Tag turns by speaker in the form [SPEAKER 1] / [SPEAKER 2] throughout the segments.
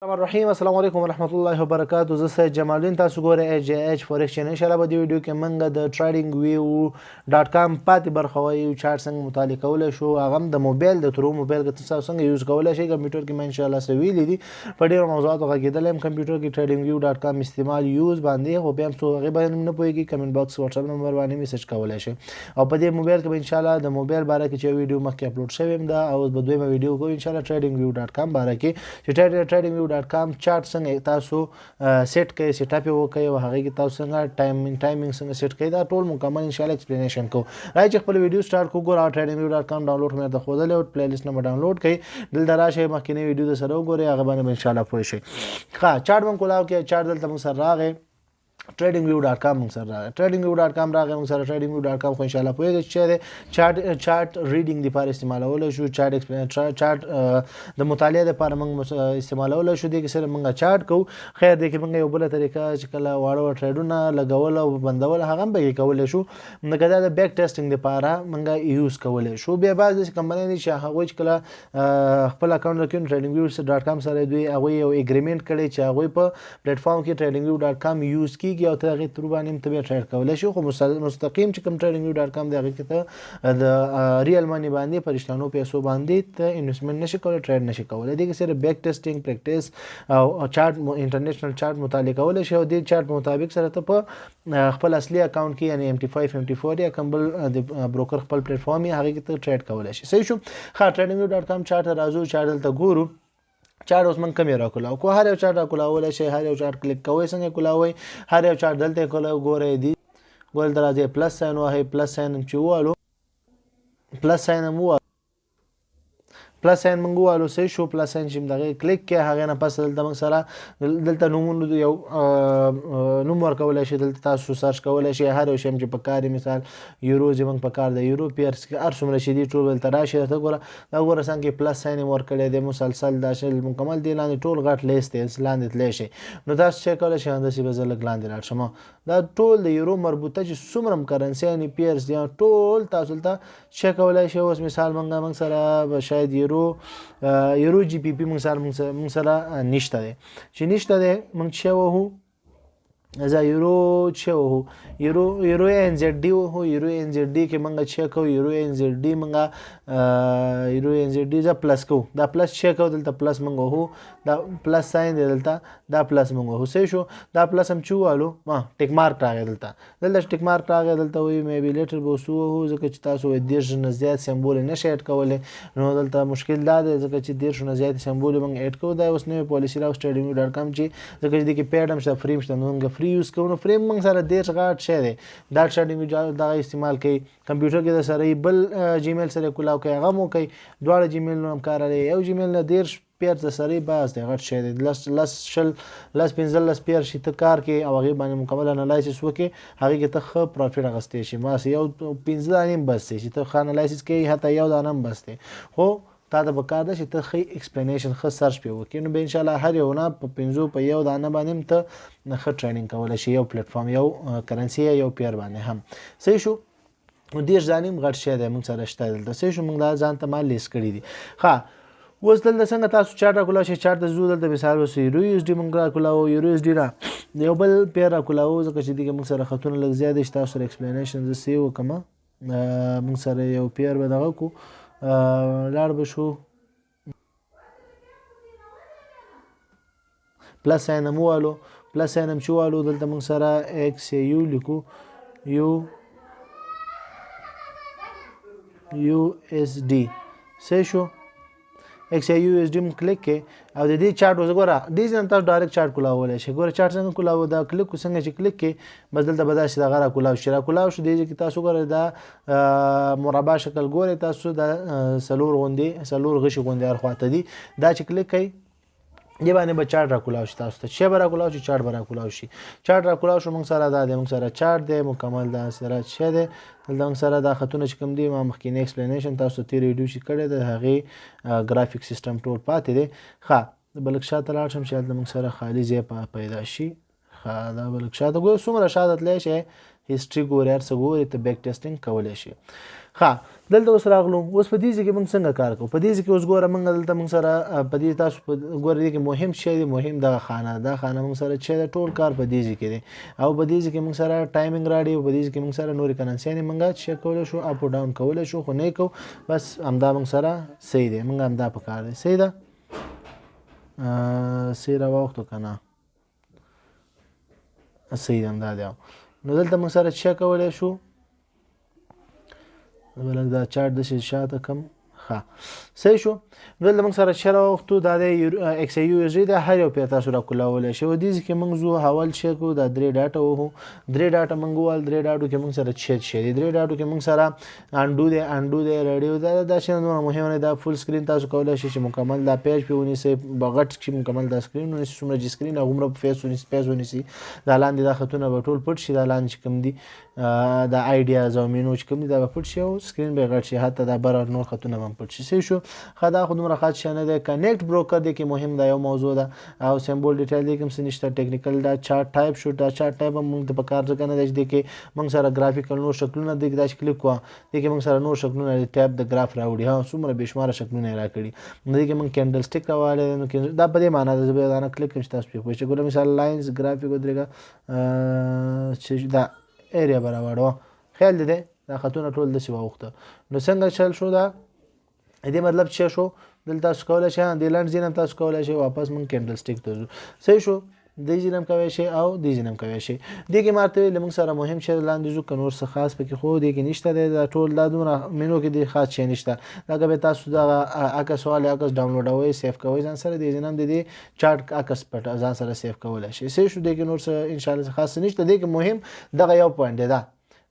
[SPEAKER 1] الرحمن الرحیم السلام علیکم ورحمۃ الله وبرکاتہ. زه سید جمال الدین، تاسو ګورئ ایچ جی ایچ فورکس چینل. ان شاء الله په دې ویډیو کې موږ د ټریډینګ ویو ډاټ کام پاتې برخه وایو چارت څنګه مطالعه کولی شو. هغه هم د موبایل د ترو موبایل کې تاسو څنګه یوز کولی شئ. کمپیوټر کې ما ان شاء الله څه ویلي دي، په ډېرو موضوعاتو غږېدلی یم. کمپیوټر کې ټریډینګ ویو ډاټ کام استعمال یوز باندې، خو بیا هم څو هغې باندې نه پوهېږي، کمنټ باکس واتساپ نمبر باندې میسج کولی شئ. او په دې موبایل کې به ان شاء الله د موبایل باره کې چې ویډیو مخکې اپلوډ شوی یم دا، او به دویمه ویډیو کوو ان شاء الله ټریډینګ ویو ډاټ کام باره کې، چې ټریډینګ ویو ډاټ کام چارت څنګه تاسو سیټ کړئ، سیټ اپ یې وکړئ، او هغې کې تاسو څنګه ټایمینګ څنګه سیټ کړئ، دا ټول مکمل ان شاء الله ایکسپلینیشن کوو. راځئ چې خپل ویډیو سټارټ کړو. ګوره ټریډینګ ویو ډاټ کام ډاونلوډ مې درته ښودلی و، پلی لیست نه به ډاونلوډ کړئ. دلته راشئ، مخکینی ویډیو در سره وګورئ، هغه باندې به ان شاء الله پوه شئ. ښه، چارت به کولاو کې چارت دلته موږ سره راغی، ټریډینګ ویو ډاټ کام موږ سره راغی. ټریډینګ ویو ډاټ کام راغی موږ سره. ټریډینګ ویو ډاټ کام خو ان شاء الله پوهېږئ چې دی چارت ریډینګ دپاره استعمالولی شو، چارت د مطالعې دپاره موږ استعمالولی شو. دې کې صرف موږ چارت کوو. خیر دې کې موږ یو بله طریقه چې کله واړه ټریډونه لګول او بندول هغه هم پکې کولی شو، لکه دا د بیک ټیسټینګ دپاره موږ یوز کولی شو. بیا بعض داسې کمپنۍ دي چې هغوی چې کله خپل اکاونټ لري ټریډینګ ویو ډاټ کام سره دوی هغوی یو اګریمنټ کړی چې هغوی په پلیټفارم کې ټریډینګ ویو ډاټ کام یوز کېږي او ته هغې ترو باندې هم ته بیا ټریډ کولی شي. خو مستقیم چې کوم ټریډینګ ویو ډاټ کام دی هغې کې ته د ریل مني باندې په رښتیانو پیسو باندې ته انویسټمنټ نشي کولی، ټریډ نشي کولی. دې کې صرف بیک ټیسټینګ، پریکټس او چارت انټرنیشنل چارت مطالعه کولی شي، او دې چارت په مطابق سره ته په خپل اصلي اکاونټ کې یعنې MT5 MT4 یا کوم بل د بروکر خپل پلیټفارم یې هغې کې ته ټریډ کولی شي. صحیح شو. ښه، ټریډینګ ویو ډاټ کام چارت ته راځو. چارت دلته ګورو. چارت اوس موږ کم یې راکولاو کو، هر یو چارت راکولاولی شئ، هر یو چارت کلیک کوئ. څنګه کولاوئ؟ هر یو چارت دلته یې ګورئ، دي ګول ته راځئ، پلس ساین وهئ. پلس ساین چې ووالو، پلس ساین هم ووالو، پلس ساین موږ ووالو. صحیح شو. پلس ساین چې دغې کلیک کړئ، هغې نه پس دلته موږ سره دلته نومونو یو نوم ورکولی شئ. دلته تاسو سرچ کولی شئ هر یو شی چې په کار یې، مثال یورو چې موږ په کار د یورو پیرس کې هر څومره چې دي ټول دلته راشي. درته ګوره دا ګوره څنګه پلس ساین یې ورکړی دی، مسلسل دا شی مکمل دی لاندې ټول غټ لیست دی، لاندې تلی شئ. نو تاسو چیک کولی شئ. همداسې به زه لږ لاندې لاړ شم. دا ټول د یورو مربوطه چې څومره هم کرنسي یعنې پیرس دي ټول تاسو دلته چیک کولی شئ. اوس مثال موږ سره به شاید یورو جی پی پی موږ سره نشته دی. چې نشته دی موږ چې وهو زه یورو چې وهو یورو ان زیډ ډي وهو. یورو ان زیډ ډي کې موږ چیک کوو. یورو ان زیډ ډي موږ یورو ان زیډ ډي زه پلس کوو. دا پلس چیک کوو. دلته پلس موږ وهو. دا پلس ساین دی دلته، دا پلس موږ وهو. صحیح شو. دا پلس هم چې ووالو ټیک مارک راغی. دلته ټیک مارک راغی. دلته وایي میبي لیټر به اوس ووهو، ځکه چې تاسو وایي 30 نه زیات سمبول یې نشئ اډ کولی. نو دلته مشکل دا دی ځکه چې 30 نه زیات سمبول موږ اډ کوو. دا اوس نوې پالیسي راوست ټریډینګ ویو ډاټ کام چې ځکه چې دې کې پیډ هم شته، فري هم شته، نو موږ فري یوز کوو. نو فري موږ سره 30 غټ شی دی، دا ټریډینګ ویو دغه استعمال کوي. کمپیوټر کې در سره بل جیمیل سره کولاو کوي، هغه مو کوي. دواړه جیمیلونه هم کار لري. یو جیمیل نه 30 پیر در سره باز دی، غټ شی دی. لس 15 پیر شي ته کار کوي او هغې باندې مکمل انالایسس وکړي، هغې کې ته ښه پروفیټ اخیستی شي. ماسې یو 15 دانې هم بس دی چې ته ښه انالایسس کوي، حتی یو دانه هم بس دی. خو تا ته پکار ده چې ته ښه ایکسپلینیشن ښه سرچ پرې وکړې. نو به انشاءالله هر یو نه په 15 په یو دانه باندې هم ته ښه ټریننګ کولی شي، یو پلیټفارم یو کرنسي یا یو پیر باندې هم. صحیح شو. 30 دانې هم غټ شی دی موږ سره شته دلته. صحیح شو. موږ دا ځان ته ما لیست کړي دي. ښه، اوس دلته څنګه تاسو چارت راکولاو شئ. چارت ته ځو. دلته مثال اوس یورو یو اس ډي موږ راکولاو. یورو اس ډي نه یو بل پیر راکولاو، ځکه چې دې کې موږ سره خطونه لږ زیات دي چې تاسو سره ایکسپلینیشن زه سیو وکړم. موږ سره یو پیر به دغه کړو، لاړ به شو. پلس ساین هم ووالو. پلس ساین هم چې ووالو دلته موږ سره ایکس یو لیکو، یو اس ډي. صحیح شو. ایکس یو اس ډي موږ کلیک کړئ او د دې چارت اوس ګوره دې ځای نه تاسو ډایرکټ چارت کولاولی شئ. ګوره چارت څنګه کولاوو، دا کلیک کو څنګه چې کلیک کړئ بس دلته به داسې دغه راکولاو شي. راکولاو شو. دې ځای کې تاسو ګوره دا مربع شکل ګورئ تاسو، دا څلور غشي غوندې هر خواته دي. دا چې کلیک کړئ دې باندې به چارت راکولاو شي. تاسو ته شی به راکولاو شي، چارت به راکولاو شي. چارت راکولاو شو. موږ سره دا دی، موږ سره چارت دی مکمل. دا سره شی دی دلته موږ سره دا خطونه چې کوم دي ما مخکینی ایکسپلینیشن تاسو ته تېره ویډیو چې کړی دی هغې ګرافیک سیسټم ټول پاتې دی. ښه، به لږ شاته لاړ شم چې هلته موږ سره خالي ځای پیدا شي. ښه، دا به لږ شاته ګورو. څومره شاته تللی شئ هیسټري ګورئ، هر څه ګورئ، ته بیک ټیسټینګ کولی شئ. ښه دلته اوس راغلو اوس په دې ځای کې موږ څنګه کار کوو په دې ځای کې اوس ګوره موږ دلته موږ سره په دې تاسو ګوره دې کې مهم شی دی مهم دغه خانه دا خانه موږ سره چې دا ټول کار په دې ځای کې دی او په دې ځای کې موږ سره ټایمینګ راړي او په دې ځای کې موږ سره نورې کرنسیانې موږ چیک کولی شو اپ او ډاون کولی شو خو نه یې کوو بس همدا موږ سره صحیح دی موږ همدا په کار دی صحیح ده صحیح راواوښتو که نه صحیح ده همدا دی نو دلته موږ سره چیک کولی شو بلک دا چارت داسې شاته کم ښه صحیح شو نو دلته موږ سره چې راوختو دا د ایکس ای یو ایس ډي د هر یو پې تاسو راکولاولی شي او دې ځای کې موږ ځو حوال چیک کړو دا 3 ډاټه وهو 3 ډاټه موږ ووهل 3 ډاټو کې موږ سره چیت شي د 3 ډاټو کې موږ سره انډو دی ریډیو دا شیان دومره مهم نه دا فول سکرین تاسو کولی شئ چې مکمل دا پیج پې ونیسئ بغټ چې مکمل دا سکرین ونیسئ څومره چې سکرین هغومره پیج ونیسئ دا لاندې دا خطونه به ټول پټ شي دا لاندې چې کوم دي دا آیډیاز او مینو چې کوم دي دا به پټ شي او سکرین به یې غټ شي حتی دا بر نور خطونه به هم پټ شي صحیح شو ښه دا خو دومره خاص شی نه دی کنیکټ بروکر دی کې مهم دا یو موضوع ده او سمبول ډیټیل دی کوم څه نشته ټیکنیکل دا چارت ټایپ شو دا چارت ټایپ هم موږ ته په کار ځکه نه دی چې دی کې موږ سره ګرافیکل نور شکلونه دی دا چې کلیک کوه دی کې موږ سره نور شکلونه دی ټایپ د ګراف راوړي ها څومره بې شماره شکلونه یې راکړي نو دی کې موږ کینډل سټیک راوالی نو دا په دې معنا ده زه به دا نه کلیک کوم چې تاسو پرې پوه شئ ګوره مثال لاینز ګرافیک ودرېږه چې دا ایریا به راوړو خیال دی دا خطونه ټول داسې واوښته نو څنګه چل شو دا دې مطلب څه شو دلته تاسو کولی شئ دې لنډ ځای نه هم تاسو کولی شئ واپس موږ کینډل سټیک ته ځو صحیح شو دې ځای نه هم کوی شئ او دې ځای نه هم کوی شئ دې کې ما ورته ویل موږ سره مهم شی لاندې ځو که نور څه خاص پکې خو دې کې نشته دی دا ټول دا دومره مینو کې دې خاص شی نشته دا که به تاسو دغه عکس والی عکس ډاونلوډوئ سیف کوئ ځان سره دې ځای نه هم د دې چارټ عکس پټ ځان سره سیف کولی شئ صحیح شو دې کې نور څه انشاءالله خاص نشته دې کې مهم دغه یو پوینټ دی دا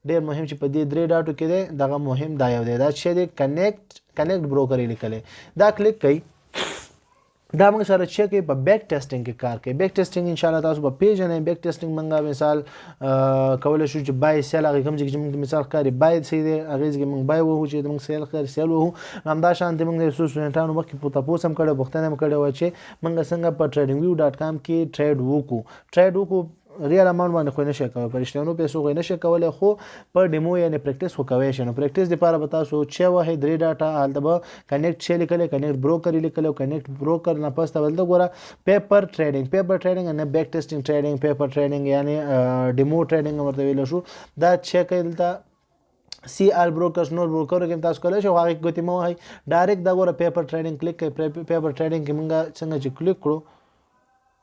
[SPEAKER 1] ډېر مهم چې په دې 3 ډاټو کې دی دغه مهم دا یو دی دا چې دی کنیکټ بروکر یې لیکلی دا کلیک کوئ دا موږ سره چیک کوي په بیک ټیسټینګ کې کار کوي بیک ټیسټینګ ان شاء الله تاسو به پیژنئ بیک ټیسټینګ موږ مثال کولی شو چې بای سیل هغې کوم ځای کې چې موږ مثال ښکاري بای صحیح دی هغې ځای کې موږ بای ووهو چې موږ سیل ښکاري سیل ووهو همدا شانتې موږ د څو سټوډنټانو مخکې تپوس هم کړی پوښتنه هم کړې وه چې موږ څنګه په ټریډینګ ویو ډاټ کام کې ټریډ وکړو ریال اماونټ باندې خو نه شي کولی په رښتینو پیسو خو نه شي کولی خو په ډیمو یعنې پریکټس خو کوی شئ نو پریکټس دپاره به تاسو چې وهئ 3 ډاټه هلته به کنیکټ شی لیکلی کنیکټ بروکر یې لیکلی او کنیکټ بروکر نه پس ته دلته ګوره پیپر ټریډینګ نه بیک ټیسټینګ ټریډینګ پیپر ټریډینګ یعنې ډیمو ټریډینګ هم ورته ویلی شو دا چیک کوئ دلته سی آل بروکرز نور بروکرو کې تاسو کولی شئ خو هغې ګوتې مه وهئ ډایرکټ دا ګوره پیپر ټریډینګ کلیک کوئ پیپر ټریډینګ کې موږ څنګه چې کلیک کړو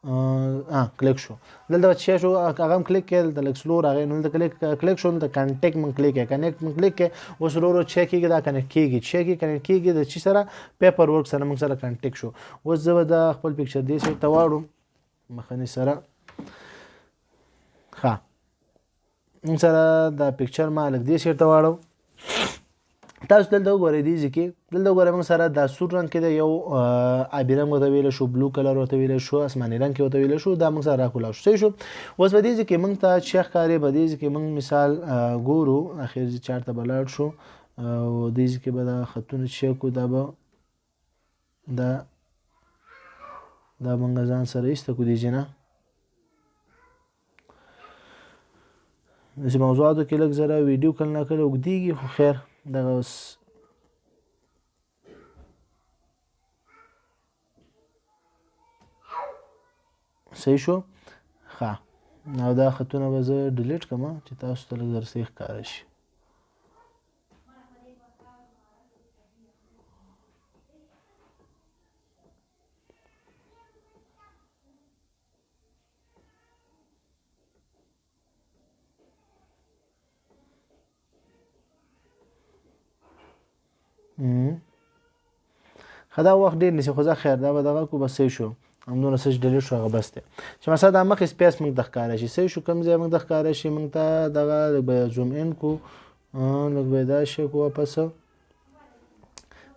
[SPEAKER 1] کلیک شو دلته چې شو هغه هم کلیک کړئ دلته لږ سلو راغی نو دلته کلیک شو دلته کنټیکټ موږ کلیک کړئ کنیکټ موږ کلیک کړئ اوس ورو ورو چې کېږي دا کنیکټ کېږي چې کنیکټ کېږي د چې سره پیپر ورک سره موږ سره کنټیکټ شو اوس زه به دا خپل پکچر دې سایډ ته واړو مخنۍ سره ښه موږ سره دا پکچر ما لږ دې سایډ ته واړو تاسو دلته وګورئ دې ځای کې دلته وګورئ موږ سره دا سور رنګ کې د یو آبي رنګ ورته ویلی شو بلو کلر ورته ویلی شو اسماني رنګ کې ورته ویلی شو دا موږ سره راکولاو شو صحیح شو اوس په دې ځای کې موږ ته چې ښکاري په دې ځای کې موږ مثال ګورو اخر چارت ته به لاړ شو او دې ځای کې به دا خطونه چیک کړو دا به دا موږ ځان سره ایسته کړو دې ځای نه داسې موضوعاتو کې لږ زره ویډیو کله ناکله اوږدېږي خو خیر دغه اوس صحیح شو ښه او دا خطونه به زه ډیلیټ کړم چې تاسو ته لږ زر صحیح ښکاره شي ښه دا وخت ډېر نیسي خو زه خیر دا به دغه کړو بس صحیح شو همدونه څه چې ډیلیټ شو هغه بس دی چې مثلا دا مخکې سپیس موږ ته ښکاره شي صحیح شو کوم ځای موږ ته ښکاره شي موږ ته دغه لږ به زوم ان کړو لږ به یې دا شی کړو واپس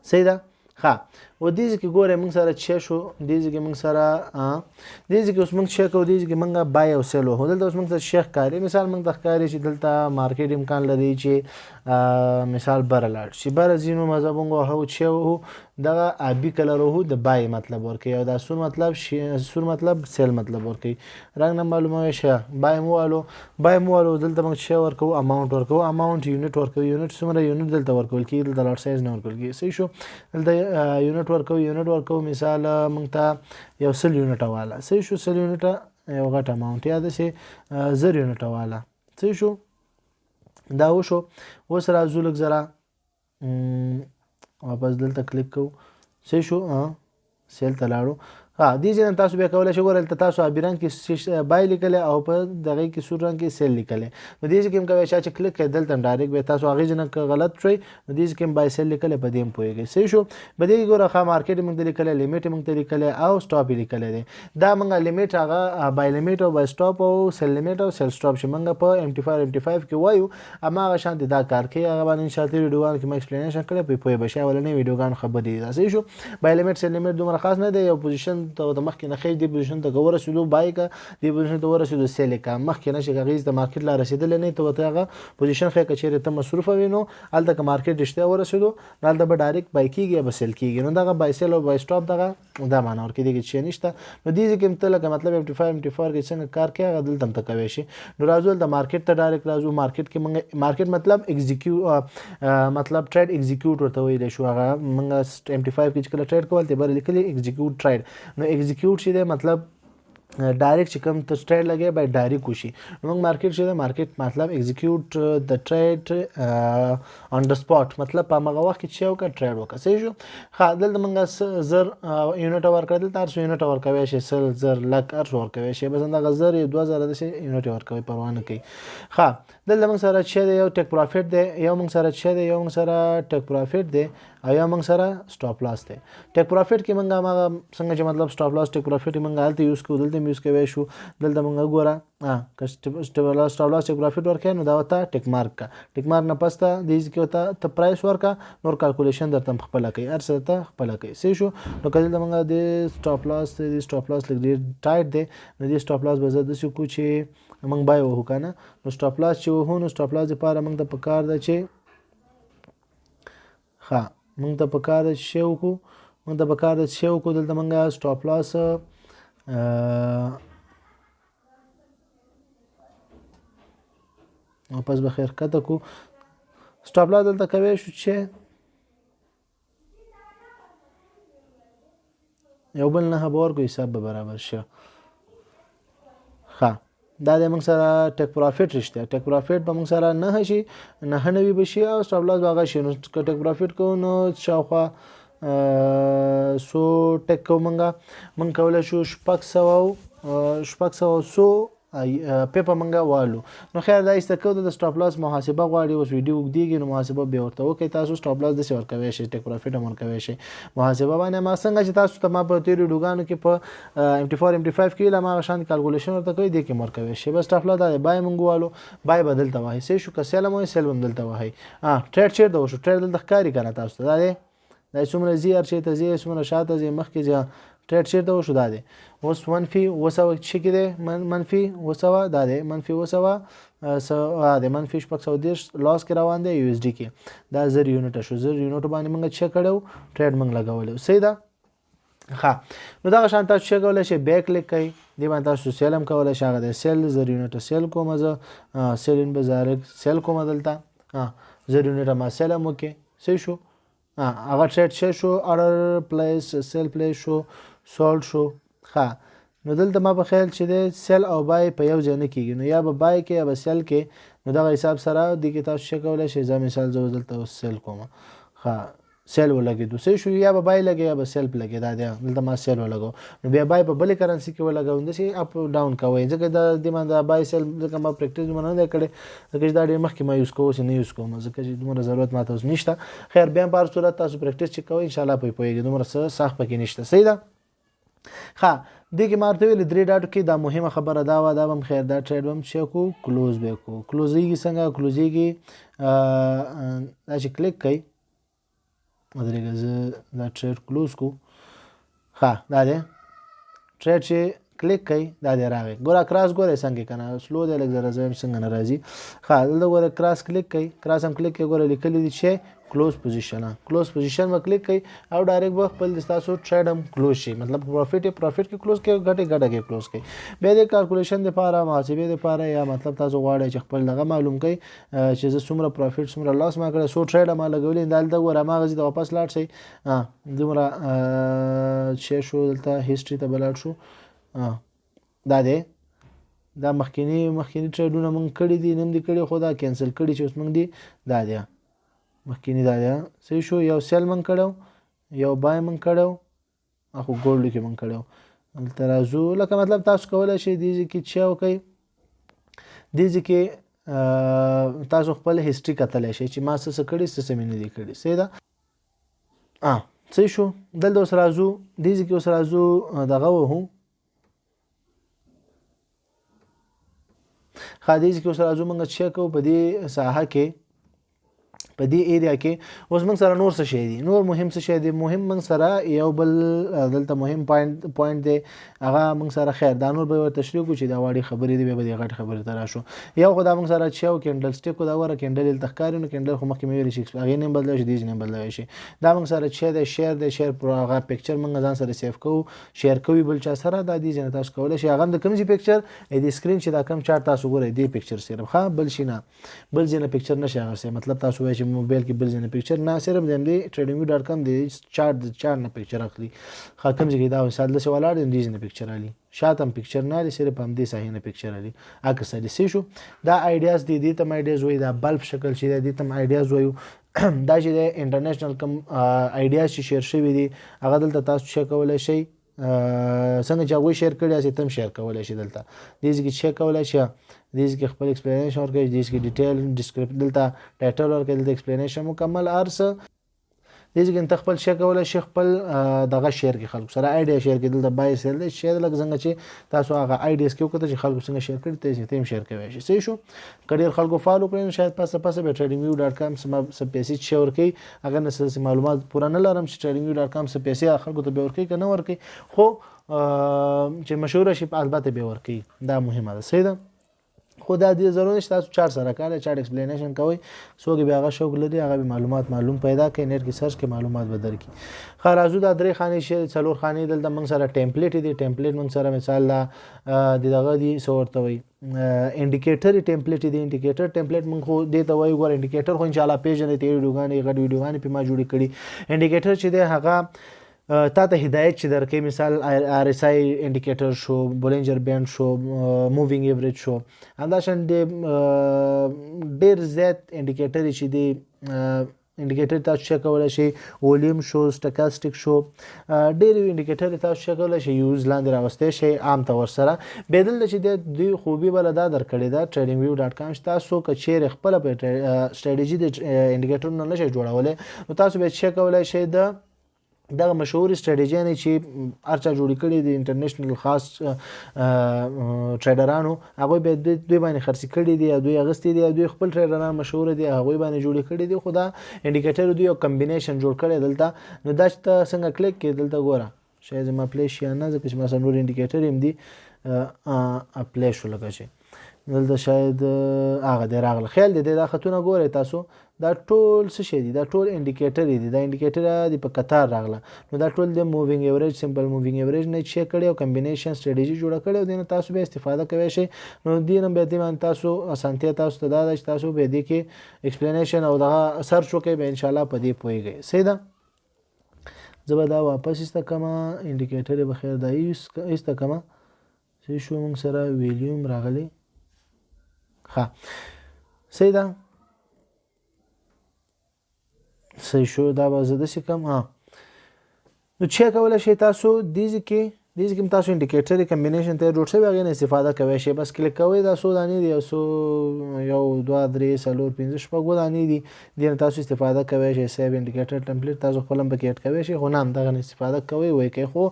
[SPEAKER 1] صحیح ده ښه و دې ځکه ګوره موږ سره چې شو دې ځکه موږ سره دې ځکه اوس موږ چې کوو دې ځکه موږ بای او سیل وو دلته اوس موږ ته شیخ کاری مثال موږ ته ښکاري چې دلته مارکیټ امکان لري چې مثال بره لاړ شي بره ځینو مذهب موږ هو چې وو دغه آبي کلر وو د بای مطلب ورکوي او دا سور مطلب سیل مطلب ورکوي رنګ نه معلومه شه بای موالو دلته موږ چې ورکوو اماونټ یونټ ورکوي یونټ څومره یونټ دلته ورکول کیږي دلته لاټ سایز نه ورکول کیږي صحیح شو دلته یونټ ورکوو مثال موږ ته یو 100 یونټه والا صحیح شو 100 یونټه یو غټ اماونټ یا داسې 1000 یونټه والا صحیح شو دا وشو اوس راځو لږ ذره واپس دلته کلیک کوو صحیح شو سیل ته لاړو دې ځای نه تاسو بیا کولی شئ ګورئ دلته تاسو آبي رنګ کې بای لیکلی او په دغې کې سور رنګ کې سیل لیکلی نو دې ځای کې هم کوی چا چې کلیک کوئ دلته ډایرکټ بیا تاسو هغې ځای نه که غلط شوئ نو دې ځای کې هم بای سیل لیکلی په دې هم پوهېږئ صحیح شو په دې کې ګوره مارکیټ یې موږ ته لیکلی لیمیټ یې موږ ته لیکلی او سټاپ یې لیکلی دی دا موږ لیمیټ هغه بای لیمیټ او بای سټاپ او سیل لیمیټ او سیل سټاپ چې موږ په MT5 کې وایو هماغه شانتې دا کار کوي هغه باندې انشاءالله ویډیوګانو کې مو ایکسپلینیشن کړی پرې پوهې به شئ اولنۍ ویډیوګانو خبرې دي دا صحیح شو بای لیمیټ سیل لیمیټ دومره خاص نه دی یو پوزیشن ته د مخکې نه خیج دې پوزیشن ته ورسېدو بای کا دې پوزیشن ته ورسېدو سیل کا مخکې نه چې هغې د مارکیټ لا رسېدلی نه ته ورته هغه پوزیشن ښیي که چېرې ته مصروفه وي نو هلته که مارکیټ رښتیا ورسېدو نو هلته به ډایرکټ بای کېږي یا به سیل کېږي نو دغه بای سیل او بای سټاپ دغه دا معنا ورکوي دې کې چې نشته نو دې ځای کې هم ته لکه مطلب MT4 کې څنګه کار کوي هغه دلته هم ته کوی شي نو راځو دلته مارکیټ ته ډایرکټ راځو مارکیټ کې موږ مارکیټ مطلب مطلب ټریډ ایگزیکیوټ ورته ویلی شو هغه موږ MT5 کې چې کله ټریډ کول ته بر لیکلي ایگزیکیوټ ټریډ نو ایگزیکیوټ چې دی مطلب ډایرکټ چې کوم ته ټریډ لګي باید ډایرکټ وشي نو موږ مارکیټ چې دی مارکیټ مطلب ایگزیکیوټ د ټریډ آن د سپاټ مطلب په هغه وخت کې چې وکړه ټریډ وکړه صحیح شو دلته موږ 1000 یونټه ورکړه دلته هر څو یونټه ورکوی شي 100 زر لک هر څو ورکوی شي بس همدغه 1000 یا 2000 داسې یونټ ورکوي پروا نه کوي دلته موږ سره چې دی یو ټیک پروفیټ دی یو موږ سره چې دی یو موږ سره ټیک پروفیټ دی او یا موږ سره سټاپ لاس دی ټیک پروفیټ کې موږ هغه څنګه چې مطلب سټاپ لاس ټیک پروفیټ موږ هلته یوز کوو دلته هم یوز کوی شو دلته موږ ګوره که سټاپ لاس ټیک پروفیټ ورکوې نو دا ورته ټیک مارک کا ټیک مارک نه پس ته دې کې ورته ته پرایس ورکړه نور کالکولیشن درته هم خپله کوي هر څه درته خپله کوي صحیح شو نو که دلته موږ د سټاپ لاس لږ ډېر ټایټ دی نو دې سټاپ لاس به زه داسې وکړو چې موږ بای وهو که نه نو سټاپ لاس چې وهو نو سټاپ لاس دپاره موږ ته پکار ده چې موږ ته پکار ده چې شی وکړو دلته موږ سټاپ لاس واپس به خیر ښکته کړو سټاپ لاس دلته کوی شو چې یو بل نهه به ورکړو حساب به برابر شه دا د موږ سره ټیک پروفیټ رښتیا ټیک پروفیټ به موږ سره 9 شي 9 به شي او سټاپ لاس به هغه شي نو که ټیک پروفیټ کوو نو شاوخوا سو ټیک کوو موږ کولی شو 600 پیپه موږ والو نو خیر دا ایسته کوو د سټاپ لاس محاسبه غواړي اوس ویډیو اوږدېږي نو محاسبه بیا ورته وکړئ تاسو سټاپ لاس داسې ورکوی شئ ټیک پروفیټ هم ورکوی شئ محاسبه باندې ما څنګه چې تاسو ته ما په تېرو ویډیوګانو کې په MT5 کې ویل هماغه شان کالکولیشن ورته کوئ دې کې هم ورکوی شئ بس سټاپ لاس دا دی بای موږ والو بای به دلته وهئ صحیح شو که سیل هم وایي سیل به هم دلته وهئ ټریډ چېرته وشو ټریډ دلته ښکاري که نه تاسو ته دا دی څومره ځي هر شی ته ځي څومره شاته ځي مخکې ځي ټریډ چېرته وشو دا دی اوس منفي 200 چې کې دی منفي 200 دا دی منفي 200 د منفي 610 لاس کې روان دی USD کې دا 1000 یونټه شو 1000 یونټو باندې موږ چک کړو ټریډ موږ لګولی صحیح ده نو دغه شان تاسو چې کولی شئ بیک کلیک کوئ دې باندې تاسو سیل هم کولی شئ هغه دی سیل 1000 یونټه سیل کوم زه سیل ان بزارک سیل کوم دلته 1000 یونټه ما سیل هم وکړې صحیح شو هغه ټریډ شو اورډر پلیس سیل پلیس شو سولډ شو نو دلته ما په خیال چې دی سیل او بای په یو ځای نه کېږي نو یا به بای کې یا به سیل کې نو دغه حساب سره دې کې تاسو څه کولی شئ زه مثال زه دلته اوس سیل کوم سیل ولګېدو صحیح شو یا به بای لګې یا به سیل لګې دا دی دلته ما سیل ولګو نو بیا بای په بلې کرنسي کې ولګوم داسې اپ ډاون کوئ ځکه دا دې باندې بای سیل ځکه ما پریکټس دومره نه دی کړی ځکه چې دا ډېر مخکې ما یوز کوو اوس نه یوز کوم ځکه چې دومره ضرورت ماته اوس نشته خیر بیا هم په هر صورت تاسو پریکټس چې کوئ انشاءالله پوهېږئ دومره څه سخت پکې نشته صحیح ده دې کې ما ورته ویلې 3 ډاټو کې دا مهمه خبره دا وه دا به هم خیر دا ټریډ به هم چې کوو کلوز به یې کوو کلوزېږي څنګه کلوزېږي دا چې کلیک کوئ ودرېږه زه دا ټریډ کلوز کو. ښه دا دی ټریډ چې کلیک کوي دا دی راغی. ګوره کراس ګوره څنګه کنه سلو دی لږ ذره زه څنګه نه راځي. ښه دلته ګوره کراس کلیک کوي کراس هم کلیک کوي ګوره لیکلی دي چې کلوز پوزیشن کلوز پوزیشن به کلیک کوي او ډایرکټ به خپل تاسو ټریډ هم کلوز شي مطلب پروفیټ کې کلوز کوي ګټه کې کلوز کوي. بیا د کالکولیشن لپاره محاسبې لپاره یا مطلب تاسو غواړئ چې خپل دغه معلوم کړئ چې زه څومره پروفیټ څومره لاس ما کړی څو ټریډ ما لګولې دلته ګوره ما غزي د واپس لاړ شي دومره چې شو دلته هیستوري ته بلاړ شو. دا دی دا مخکینی ټریډونه مونږ کړي دي نیم دي کړي خو دا کینسل کړي چې اوس مونږ دي دا دی مخکینی دا دی صحیح شو. یو سیل مونږ کړو یو بای مونږ کړو اخو ګولډ کې مونږ کړو دلته راځو لکه مطلب تاسو کولی شئ دې ځای کې چې وکئ دې ځای کې تاسو خپل هیستوري کتلی شئ چې ما څه څه کړي څه څه مې نه دي کړي صحیح ده صحیح شو. دلته اوس راځو دې ځای کې اوس راځو دغه وهو خادیز کې اوس راځو موږ چیک کوو په دې ساحه کې په دې ایریا کې اوس موږ سره نور څه شی دي نور مهم څه شی دي مهم موږ سره یو بل دلته مهم پوینټ دی هغه موږ سره خیر دا نور به تشریح کوو چې دا واړې خبرې دي به د غټ خبرې ته راشو. یو خو دا موږ سره چې یو کینډل سټیک دا وره کینډل دلته ښکاري نو کینډل خو مخکې مې ویلي چې هغې نه بدلوي شي دې نه بدلوي شي. دا موږ سره چې دی شیر پر هغه پکچر موږ ځان سره سیف کوو شیر کوي بل چا سره دا دې نه تاسو کولی شئ هغه د کوم ځای پکچر دې سکرین چې دا کوم چارت تاسو ګورئ دې پکچر صرف ښه بل شي نه بل ځای نه پکچر نشي اخیستی مطلب تاسو وایئ چې موبایل کې بل ځای نه پکچر نه صرف د همدې tradingview.com د چارت نه پکچر اخلي. ښه کوم ځای کې دا مثال داسې ولاړ دی دې نه پکچر علي شاته هم پکچر نه علي صرف همدې ساحې نه پکچر علي عکس علي صحیح شو. دا آیډیاز دي دې ته هم آیډیاز وایي دا بلب شکل چې دی دې ته هم آیډیاز وایو دا چې دی انټرنیشنل کوم آیډیاز چې شیر شوي دي هغه دلته تاسو چیک کولی شئ څنګه چې هغوی شیر کړي هسې ته هم شیر کولی شئ دلته دې ځای کې چیک کولی شئ دې ځای کې خپل ایکسپلینیشن ورکوي دې ځای کې ډیټیل ډسکرپټ دلته ټایټل ورکوي دلته ایکسپلینیشن مکمل هر څه دې ځای کې ته خپل شیر کولی شئ خپل دغه شیر کې خلکو سره آیډیا شیر کړي دلته بای سیل دی شیر لکه څنګه چې تاسو هغه آیډیاز کې وکړه چې خلکو څنګه شیر کړي ته هم شیر کولی شئ صحیح شو. که ډېر خلکو فالو کړئ نو شاید پسه به tradingview.com څه پیسې چې ورکوي هغه نه څه معلومات پوره نه لرم چې tradingview.com څه پیسې خلکو ته به ورکوي که نه ورکوي خو چې مشهوره شي البته به ورکوي دا مهمه ده صحیح ده. خو دا دې ضروري نشته تاسو چار سره کار چار ایکسپلینیشن کوئ څوک بیا هغه شوق لري هغه به معلوم پیدا کوي نیټ کې سرچ کې معلومات به درکړي. ښه راځو دا درې خانې شي څلور خانې دلته موږ سره ټیمپلیټ دي ټیمپلیټ موږ سره مثال د دغه دي څه ورته وایي انډیکیټر ټیمپلیټ دی انډیکیټر ټیمپلیټ موږ خو دې ته وایو ګوره انډیکیټر خو انشاءالله پیژنئ تېرې ویډیوګانې غټ ویډیوګانې پې ما جوړې کړي. انډیکیټر چې دی هغه تا ته هدایت چې درکوي مثال آر اس آی انډیکیټر شو بولنجر بینډ شو مووینګ ایوریج شو همداشان ډېر زیات انډیکیټر چې دی انډیکیټر تاسو چیک کولی شئ ولیوم شو سټکاسټک شو ډېر انډیکیټر تاسو چیک کولی شئ یوز لاندې راوستی شئ عام طور سره بیا دلته چې دوی خوبي بله دا درکړې ده tradingview.com چې تاسو که چیرې خپله په سټریټجي د انډیکیټرونه نه شئ جوړولی نو تاسو بیا چیک کولی شئ د دغه مشهوري سټریټجیانې چې هر چا جوړې کړي د انټرنیشنل خاص ټریډرانو هغوی بیا دوی باندې خرڅې کړي دي یا دوی اخیستي دي یا دوی خپل ټریډران مشهوره دي هغوی باندې جوړې کړي دي خو دا انډیکیټر دوی یو کمبینیشن جوړ کړی دلته نو دا چې ته څنګه کلیک کړې دلته ګوره شاید زما پلی شي یا نه ځکه چې ما سره نور انډیکیټر هم دي اپلی شو لکه چې دلته شاید هغه دی راغله خیال دی دا خطونه ګورئ تاسو دا ټول څه شی دي دا ټول انډیکیټر دي دا انډیکیټر دی په قطار راغله نو دا ټول د مووینګ ایوریج سمپل مووینګ ایوریج نه چیک کړی او کمبینیشن سټریټجي جوړه کړې او دې نه تاسو به استفاده کوی شئ نو دې نه بیا دې باندې تاسو اسانتیا تاسو ته دا ده چې تاسو به دې کې ایکسپلینیشن او دغه سرچ وکړئ به انشاءالله په دې پوهیږئ صحیح ده. زه به دا واپس ایسته کړمه انډیکیټر یې به خیر دا ایسته کړمه صحیح شو موږ سره ویلیوم راغلی ښه صحیح ده صحیح شو دا به زه داسې کړم نو چیک کولی شئ تاسو دې ځای کې دې کې تاسو انډیکیټر کمبینیشن ته جوړ شوی هغه نه استفاده کوئ شي بس کلیک کوئ دا سو دانې دي او سو یو 2 3 4 5 شپږ دانې دي دې تاسو استفاده کوئ شي سیو انډیکیټر ټمپلیټ تاسو خپل هم پکې اډ کوئ شي خو نه هم دغه استفاده کوئ وای کوي خو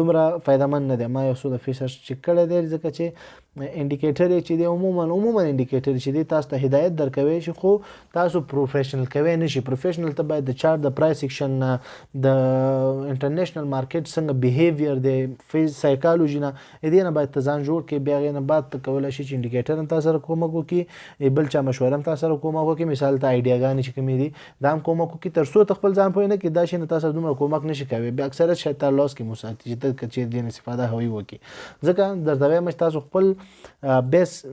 [SPEAKER 1] دومره فایدهمن نه دی ما یو څو د فیچر چک کړی دی ځکه چې انډیکیټر چې دی عموما انډیکیټر چې دی تاسو ته هدایت درکوي شي خو تاسو پروفیشنل کوي نشي پروفیشنل ته باید د چارت د پرایس سیکشن د انټرنیشنل مارکیټ څنګه بیهیویر دی سایکالوجي نه دې نه باید ته ځان جوړ کړي بیا غي نه بعد ته کولای شي چې انډیکیټر هم تاسو سره کومک وکړي بل چا مشوره هم تاسو سره کومک وکړي مثال ته ایډیاګانې چې کومې دي دا هم کومک وکړي تر څو خپل ځان پوه نه کړي دا شي نه تاسو دومره کومک نشي کوي بیا اکثره شاید تاسو لاس کې مساعد چې ته چې دې استفاده هوي وکړي ځکه درته وایم چې تاسو خپل بیس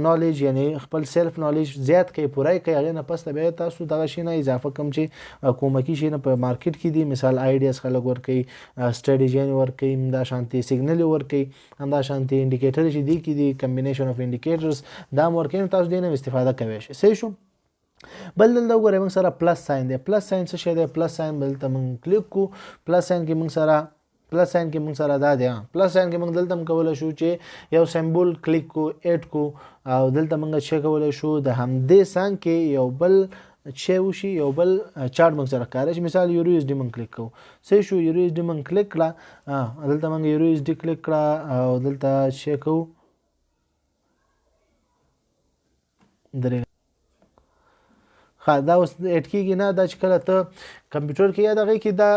[SPEAKER 1] نالج یعنی خپل سیلف نالج زیات کوي پوره کوي هغه نه پس بیا تاسو دغه شي نه اضافه کم چې کومکی شي نه په مارکیټ کې دي مثال آیډیاز خلک ور کوي سټریټیجی ور کوي دا شانتي سیګنل ور کوي هم دا شانتي انډیکیټر چې دي کې دي کمبینیشن اف انډیکیټرز دا ور کوي تاسو دې نه استفاده کوي شي صحیح شو بل دلته وګورئ موږ سره پلس ساين دی پلس ساين څه شی دی پلس ساين بل ته موږ کلیک کو پلس ساين کې موږ سره پلس ساين کې موږ سره دا دی پلس ساين کې موږ دلته کولای شو چې یو سمبول کلیک کو اډ کو او دلته موږ چې کولای شو د همدې سان کې یو بل چې وشي یو بل چارت موږ سره کار شي مثال یورو اس ډی موږ کلیک کو صحیح شو یورو اس ډی موږ کلیک کړه دلته موږ یورو اس ډی کلیک کړه او دلته چې کو درې دا اوس اډ کیږي نه دا چې کله ته کمپیوټر کې یا دغه کې دا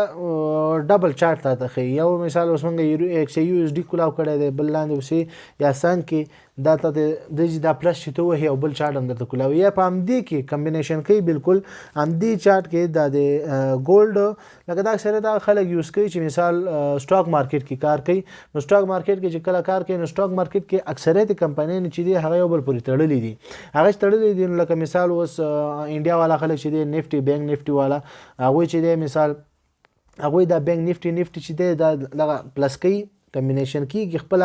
[SPEAKER 1] ډبل چارت ته خي یو مثال اوس موږ یو اس ډی کولاو کړی دی بل لاندې وسی یا سان کې دا ته د پلس چې ته وهي او بل چارت هم درته کولاو یا په همدې کې کمبینیشن کوي بالکل همدې چارت کې دا د ګولډ لکه دا اکثره دا خلک یوز کوي چې مثال سټاک مارکیټ کې کار کوي نو سټاک مارکیټ کې چې کله کار کوي نو سټاک مارکیټ کې اکثریت کمپنۍ چې دي هغه یو بل پورې تړلې دي هغه تړلې دي لکه مثال اوس انډیا والا خلک چې دي نفټي بانک نفټي والا هغه چې دی مثال هغه دا بانک نفټي چې دی دا پلس کوي کمبینیشن کیږي خپل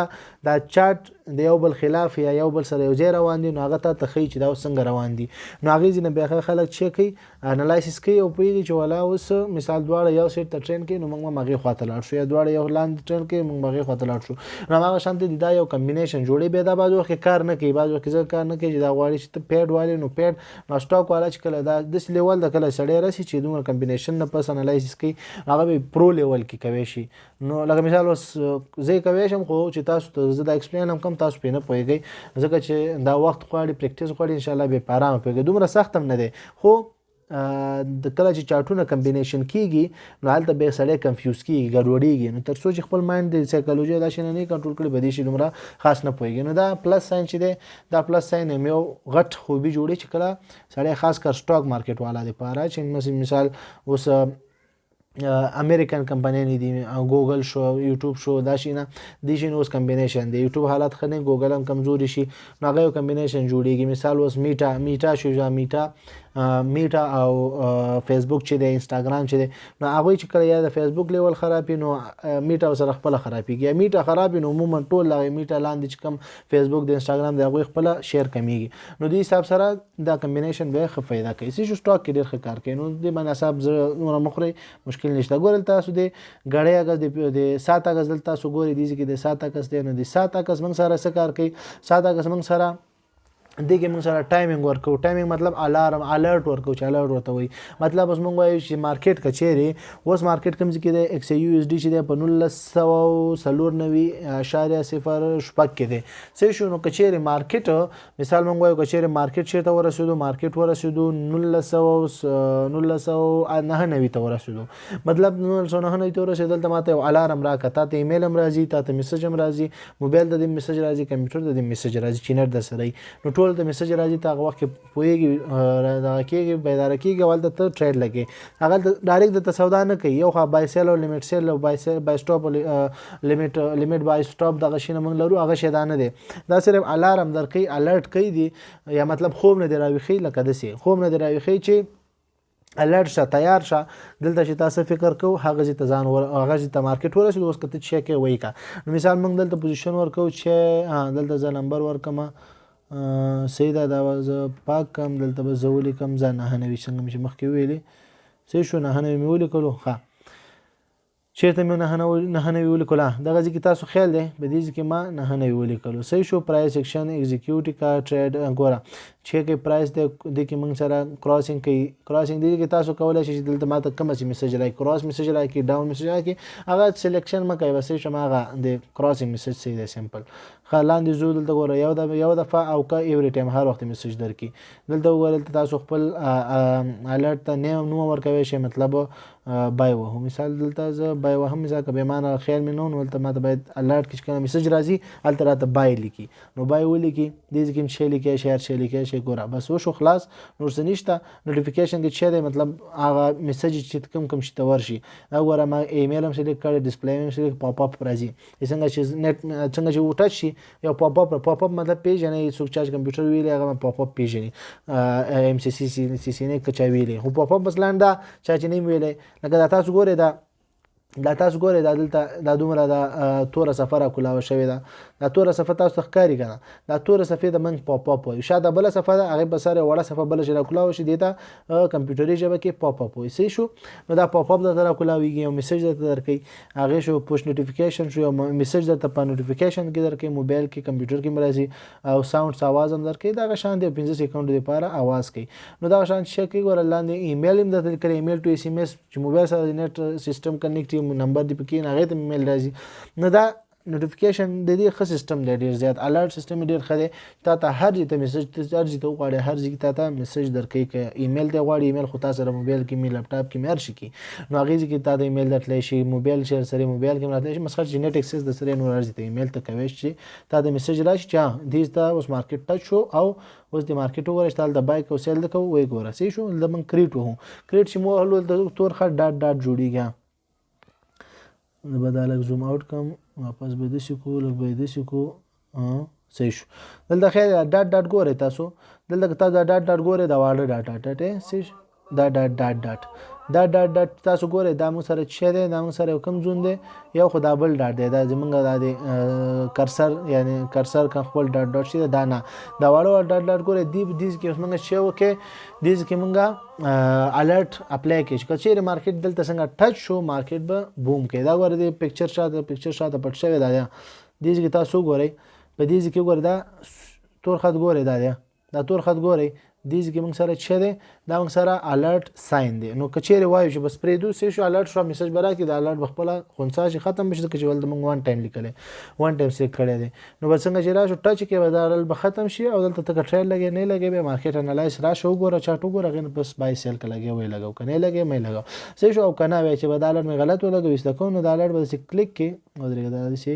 [SPEAKER 1] دا چارت د یو بل خلاف یا یو بل سره یو ځای روان دي نو هغه ته تخی چې دا څنګه روان دي نو هغه ځینې بیا خلک چې کوي انالایسس کوي او پیږي چې ولا اوس مثال دواړه یو سیټ ته ټرین کوي نو موږ مغه خواته لاړ شو یا دواړه یو لاندې ټرین کوي موږ مغه خواته لاړ شو نو هغه شانتي دا یو کمبینیشن جوړي به دا بازو کې کار نه کوي بازو کې ځکه کار نه کوي چې دا غواړي چې پیډ والي نو پیډ نو سټاک والا چې کله دا د لیول د کله سړی راسي چې دومره کمبینیشن نه پس انالایسس کوي هغه به پرو لیول کې کوي شي نو لکه مثال اوس زه کوي شم خو چې تاسو ته زه دا ایکسپلین هم کوم تاسو پینه پوهیږئ ځکه چې دا وخت غواړي پریکټیس غواړي ان شاء الله به پارام پوهیږئ دومره سخت هم نه دی خو د کله چې چارټونه کمبینیشن کیږي نو هلته به سړی کنفیوز کیږي ګډوډیږي نو تر څو چې خپل مایند د سایکالوژي دا شنه نه کنټرول کړي بدی شي دومره خاص نه پوهیږي نو دا پلس ساين چې دی دا پلس ساين هم یو غټ خوبي جوړي چې کله سړی خاص کر سټاک مارکیټ والا دی پاره چې مثال اوس امریکن کمپنۍ دي ګوګل شو یوټیوب شو دا شي نه د شي اوس کمبینیشن دی یوټیوب حالت خنه ګوګل هم کمزوري شي نو هغه کمبینیشن جوړیږي مثال اوس میټا شو یا میټا او فیسبوک چې دی انستاګرام چې دی نو هغه چې کله یا د فیسبوک لیول خرابې نو میټا سره خپل خرابېږي یا میټا خرابې نو عموما ټول لا میټا لاندې چې کم فیسبوک د انستاګرام د هغه خپل شیر کمیږي نو د حساب سره دا کمبینیشن به ښه فایده کوي چې سټاک کې ډېر ښه کار کوي نو د مناسب نور مخري مشکل نشته ګورل تاسو د غړې اگست د 7 اگست تاسو ګوري دي چې د 7 اگست دی نو د 7 اگست موږ سره څه کار کوي 7 اگست موږ سره دغه موږ سره ټایمینګ ورکو ټایمینګ مطلب الارم الرټ ورکو چې الرټ ورته وي مطلب اوس موږ وایو چې مارکیټ کچېری اوس مارکیټ کوم ځکه د ایکس یو اس ډی چې د 1990.0 شپږ کې دی سې شو نو کچېری مارکیټ مثال موږ وایو کچېری مارکیټ شته ورسېدو مارکیټ ورسېدو 1999 ته ورسېدو مطلب 1999 ته ورسېدل ته ماته الارم راکته ته ایمیل هم راځي ته میسج هم راځي موبایل ته د میسج راځي کمپیوټر ته د میسج راځي چې نت د سره نو ټول د میسج راځي ته هغه وخت پوهیږي دا کېږي بیدار کېږي ولته ته ټریډ لګي هغه ډایرکټ د سودا نه کوي یو خو بای سیل او لیمټ سیل او بای سټاپ لیمټ بای سټاپ دغه شی نه موږ لرو هغه شی دا نه دی دا صرف الارم درکې الرټ کوي دی یا مطلب خوب نه دی راويخي لکه دسي خوب نه دی راويخي چې الرټ شه تیار شه دلته چې تاسو فکر کو هغه چې ځان هغه چې مارکیټ ورسېد اوس کته چې کې وای کا نو مثال موږ دلته پوزیشن ورکو چې دلته ځ نمبر ورکما سیدا دا واز پاک کم دلته به زولي کم ځان نه نوي څنګه چې مخکې ویلي سې شو نه نوي مې ولیکلو ها چیرته مې نه نوي ولیکل دغه ځای کې تاسو خیال دی په دې ځای کې ما نه نوي ولیکلو صحیح شو پرایس سیکشن ایگزیکیوټیو کا ټریډ ګوره چې کې پرایس دی د کې موږ سره کراسینګ کوي کراسینګ دي کې تاسو کولای شئ چې دلته ماته کوم څه میسج راکړي کراس میسج راکړي ډاون میسج راکړي هغه سلیکشن مکه بس شم هغه د کراسینګ میسج سي دی سمپل لاندې زو دلته ګوره یو دفعه او کا ایوری ټایم هر وخت میسج درکې دلته وګورئ تاسو خپل الرټ ته نوم ورکوي شي مطلب بای وهم مثال دلته زه بای وهم مثال که به معنا خیال مې نه ولته ماته باید الرټ کې کوم میسج راځي الته راته بای لیکي نو بای ولیکي دې کې شی لیکي شیر شی لیکي شی ګوره بس وشو خلاص نور څه نشته نوټیفیکیشن کې چې دی مطلب هغه میسج چې کوم شي ته ورشي وګوره ما ایمیل هم سلیکټ کړی ډسپلی هم سلیکټ پاپ اپ راځي څنګه چې نیټ څنګه چې وټچ شي یو پاپ اپ مطلب پیژنې څوک چې کمپیوټر ویلې هغه پاپ اپ پیژنې ام سی سی نه کچا ویلې هو پاپ اپ مثلا دا چې نه ویلې لکه تاسو ګورئ دا دلته دا دومره دا توره صفه را کولاوه شوې ده دا توره صفه تاسو ته ښکاري که نه دا توره صفې د منځ پاپ اپ وایي شاید بله صفه ده هغې په سر یوه وړه صفه بله چې را کولاوه شي دې ته کمپیوټري ژبه کې پاپ اپ وایي صحیح شو نو دا پاپ اپ درته را کولاویږي یو میسج درته درکوي هغې شو پوش نوټیفیکیشن شو یو میسج درته په نوټیفیکیشن کې درکوي موبایل کې کمپیوټر کې هم راځي او ساوندز اواز هم درکوي دغه شان دی 15 سیکنډو دپاره اواز کوي نو دغه شان چک کوي ګوره لاندې ایمیل هم درته لیکلی ایمیل ټو اس ام اس چې موبایل سره د نیټ سیسټم کنیکټ نمبر دی پکې هغې ته ایمیل راځي نو دا نوټیفیکیشن د دې ښه سیستم دی ډېر زیات الرټ سیستم ډېر ښه دی تا ته هر ځای ته میسج هر ځای ته وغواړې هر ځای تا ته میسج درکوي که ایمیل ته غواړې ایمیل خو تا سره موبایل کې مې لیپټاپ کې مې هر شي کې نو هغې ځای کې تا ته ایمیل درتلی شي موبایل چې سره موبایل کې هم راتلی شي مسخر چې نیټ اکسس د سره نور هر ځای ته ایمیل ته کوی چې تا ته میسج راشي چې دې ته اوس مارکیټ ټچ شو او اوس د مارکیټ وګورئ چې د بای کو سیل د کوو وایي ګوره صحیح شو د موږ کریټ وهو کریټ چې مو هلو د تور خط ډاټ جوړېږي به دا لږ زوم اوټ کړم واپس به داسې کو لږ به یې داسې کو صحیح شو دلته خیر ډاټ ګورئ تاسو دلته تاسو دا ډاټ ګورئ دا واړه ډاټ صحیح دا ډاټ تاسو ګورئ دا موږ سره چې دی دا موږ سره یو کوم زون دی یو خو دا بل ډاټ دی دا زمونږ دا دی کرسر یعنی کرسر که خپل ډاټ شي دا نه دا واړه ډاټ ګورئ دې کې اوس موږ چې وکړې دې کې موږ الرټ اپلای کړي چې چیرې مارکیټ دلته څنګه ټچ شو مارکیټ به بوم کوي دا ګورئ د پکچر شاته پټ شوی دا دې کې تاسو ګورئ په دې کې ګورئ دا تور خط ګورئ دا تور خط ګورئ دې کې موږ سره چې دی دا موږ سره الرټ ساين دی نو که چیرې وایو چې بس پرېږدو څه شو الرټ شو میسج به راکړي د الرټ به خپله خنثی شي ختم به شي ځکه چې ولته موږ وان ټایم لیکلی وان ټایم سلیکټ کړی دی نو به څنګه چې راشو ټچ کې به دا الرټ به ختم شي او دلته ته که ټریډ لګې نه لګې بیا مارکیټ انالایز راشو وګوره چارټ وګوره هغې نه بس بای سیل که لګې ویې لګو که نه لګې مې لګو صحیح شو او که نه وایي چې به دا الرټ مې غلط ولګوي ایسته کوم نو دا الرټ به داسې کلیک کړي ودرېږه دا داسې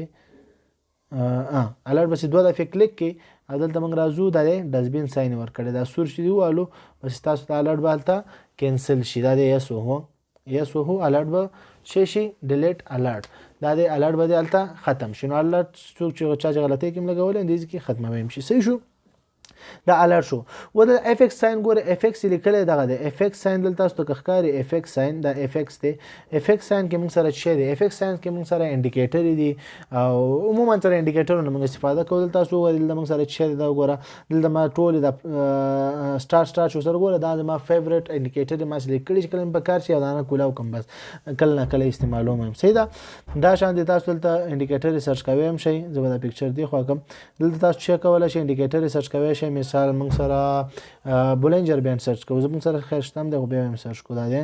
[SPEAKER 1] الرټ بس دوه دفعې کلیک کړي او دلته موږ راځو دا دی ډسبین ساین ورکړی دا سور چې دی ووالو بس تاسو ته الرټ به هلته کینسل شي دا دی یس وهو الرټ به شي ډیلیټ الرټ دا دی الرټ به دی هلته ختم شي نو الرټ څوک چې چا چې غلطۍ کې هم لګولی دې کې ختموی شي صحیح شو دا الرټ شو و د اف ایکس ساين ګوره اف ایکس لیکلی دغه دی اف ایکس ساين دلته تاسو ته ښکاري اف ایکس ساين دا اف ایکس دی اف ایکس ساين کې موږ سره څه دی اف ایکس ساين کې موږ سره انډیکیټر دی او عموما سره انډیکیټرونه موږ استفاده کوو دلته تاسو وګورئ دلته موږ سره څه دی دا وګوره دلته ما ټول د سٹار شو سره وګوره دا زما فیورټ انډیکیټر ما سلیکټ کړی چې کله په کار شي او دا نه کولاو کوم بس کله نه کله استعمالوم هم صحیح ده دا شان دي تاسو دلته انډیکیټر سرچ کوئ هم شي زه به دا پکچر دی خو کوم دلته تاسو چک کولای شئ انډیکیټر سرچ کوئ شئ مثال موږ سره بولنجر بینډ سرچ کوو زموږ سره خیر شته هم دی خو بیا هم سرچ کوو دا دی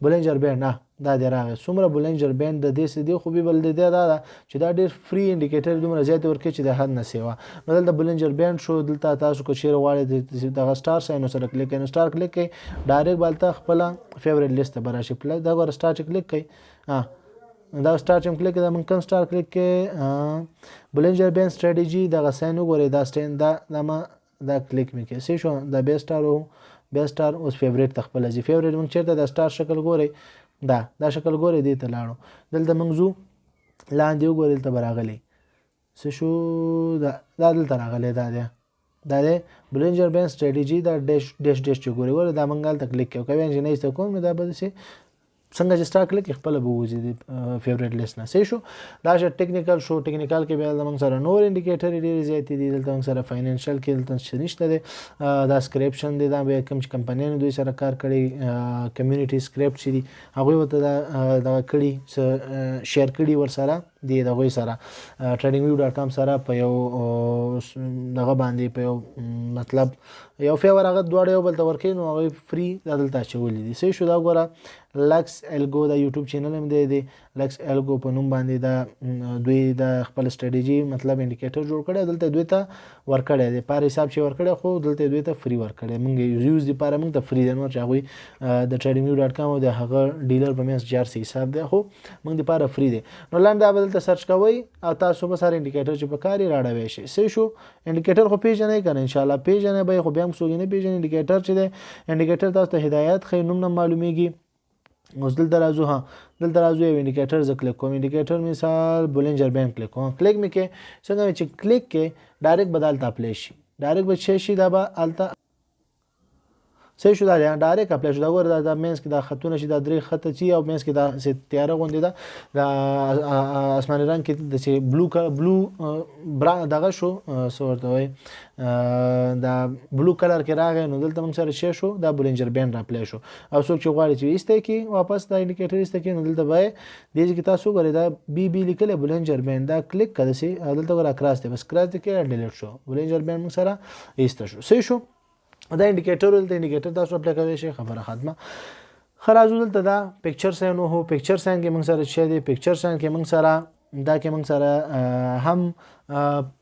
[SPEAKER 1] بولنجر بینډ دا دی راغی څومره بولنجر بینډ د دې څه دی خوبي بل دی دا ده چې دا ډېر فری انډیکیټر دومره زیات ورکوي چې د حد نه سیوا نو دلته بولنجر بینډ شو دلته تاسو که چیرې غواړئ دغه سټار ساين سره کلیک کړئ نو سټار کلیک کړئ ډایرکټ به هلته خپله فیورټ لیست ته به راشي دا ګوره سټار چې کلیک کړئ دا سټار چې کلیک کړئ دا موږ کوم سټار کلیک کړئ بولنجر بینډ سټریټجي دغه ساين وګورئ دا سټین دا کلیک مې کړئ صحیح شو دا بیا سټار اوس فیورټ ته خپله ځي فیورټ موږ چېرته دا سټار شکل ګورئ دا شکل ګورئ دې ته لاړو دلته موږ ځو لاندې وګورئ دلته به راغلی څه شو دا دلته راغلی دا دی بولنجر بینډ سټریټجي دا ډیش چې ګورئ دا موږ هلته کلیک کوو که بیا چې نه ایسته کوم نو دا به داسې څنګه چې ستا کلیک خپل به وځي د فیوریټ لیست نه. صحیح شو. دا چې ټیکنیکل شو. ټیکنیکل کې بیا موږ سره نور انډیکیټر ډېر زیات دي. دلته موږ سره فاینانشل کې دلته نشته دی. دا سکریپشن دی، دا به کوم چې کمپنیانو دوی سره کار کړی کمیونټي سکریپټ چې دي هغوی ورته دا کړي شیر کړي ورسره دی د هغوی سره tradingview.com سره په یو دغه باندې په یو مطلب یو فیور هغه دواړه یو بل ته ورکوي نو هغوی فری دا دلته اچولی دي. صحیح شو. دا ګوره لکس الګو د یوټیوب چینل هم دی لکس الګو په نوم باندې دا دوی د خپل سټریټجي مطلب انډیکیټر جوړ کړی دلته دوی ته ورکړی دی پر حساب چې ورکړی خو دلته دوی ته فری ورکړی موږ یوز لپاره موږ ته فری دی نو چې هغوی د tradingview.com او د هغه ډیلر په منځ جارسي حساب دی خو موږ لپاره فری دی. نو لاندې دا بدلته سرچ کوئ او تاسو به سره انډیکیټر چې په کار یې راړوی شئ. صحیح شو. انډیکیټر خو پیژنئ که نه انشاءالله پیژنئ به خو بیا هم څوک یې نه پیژني. انډیکیټر چې دی انډیکیټر تاسو ته هدایت ښیي نوم نه معلومیږي. اوس دلته راځو دلته راځو یو انډیکیټر زه کلیک کوم. انډیکیټر مثال بولینجر بینډ کلیک کوم. کلیک مې کې څنګه چې کلیک کې ډایرکټ به دلته اپلی شي. ډایرکټ به څه شي دا به هلته صحیح شو. دا ډایرکټ اپلی شو. دا ګوره دا منځ کې دا خطونه چې دا درې خطه چې او منځ کې دا تیاره غوندې ده د اسماني رنګ کې د چې بلو دغه شو څه ورته وایي دا بلو کلر کې راغی نو دلته موږ سره څه شو دا بولینجر بینډ راپلی شو. او څوک چې غواړي چې ایسته کړي واپس دا انډیکیټر ایسته کړي نو دلته به دې کې تاسو ګورئ دا بي بي لیکلی بولینجر بینډ دا کلیک کړه داسې دلته ګوره کراس دی بس کراس دی کې ډیلیټ شو بولینجر بینډ موږ سره ایسته شو. صحیح شو. دا انډیکیټر دلته انډیکیټر تاسو اپلی کولی شئ خبره ختمه. ښه راځو دلته دا پکچر ساین هو پکچر ساین کې موږ سره څه دی پکچر ساین کې موږ سره دا کې موږ سره هم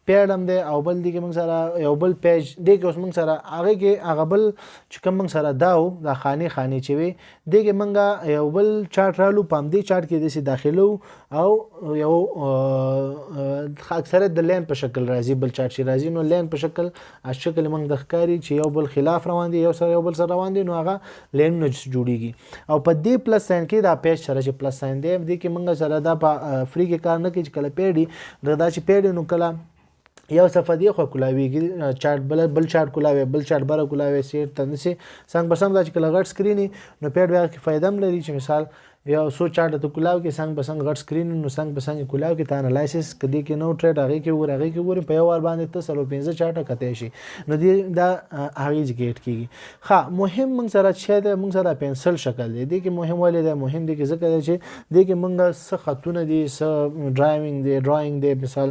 [SPEAKER 1] پیډ هم دی او بل دی کې موږ سره یو بل پیج دی کې اوس موږ سره هغې کې هغه بل چې کوم موږ سره دا و دا خانې چې وي دی کې موږ یو بل چارټ رالو په همدې چارټ کې داسې داخلو او یو اکثریت د لین په شکل راځي بل چارټ چې راځي نو لین په شکل شکل موږ د ښکاري چې یو بل خلاف روان دي یو بل سره روان دي نو هغه لینونه جوړیږي. او په دې پلس ساین کې دا پیج سره چې پلس ساین دی دې کې موږ سره دا په فری کې کار نه کوي چې کله پیډي دا چې پیډي نو کله یو صفحه دی خو کولاویږي چارټ بل چارټ کولاوي بل چارټ بره کولاوي سیر تنسي څنګه بسم دا چې کله غټ سکرینی نو پیډ بیا کې فائدہ هم لري چې مثال یو سو چارټ ته کولاو کې څنګه بسنګ غټ سکرین نو څنګه بسنګ کولاو کې تا انالایسس کدي کې نو ټریډ هغه کې ور په یو ور باندې ته سلو 15 چارټ کته شي نو دا هغه ځګیټ کیږي. ها مهم موږ سره چې د موږ سره پنسل شکل دی کې مهم ولې دی مهم دی کې ځکه چې دی کې موږ څه خطونه دي څه ډرایوینګ دی مثال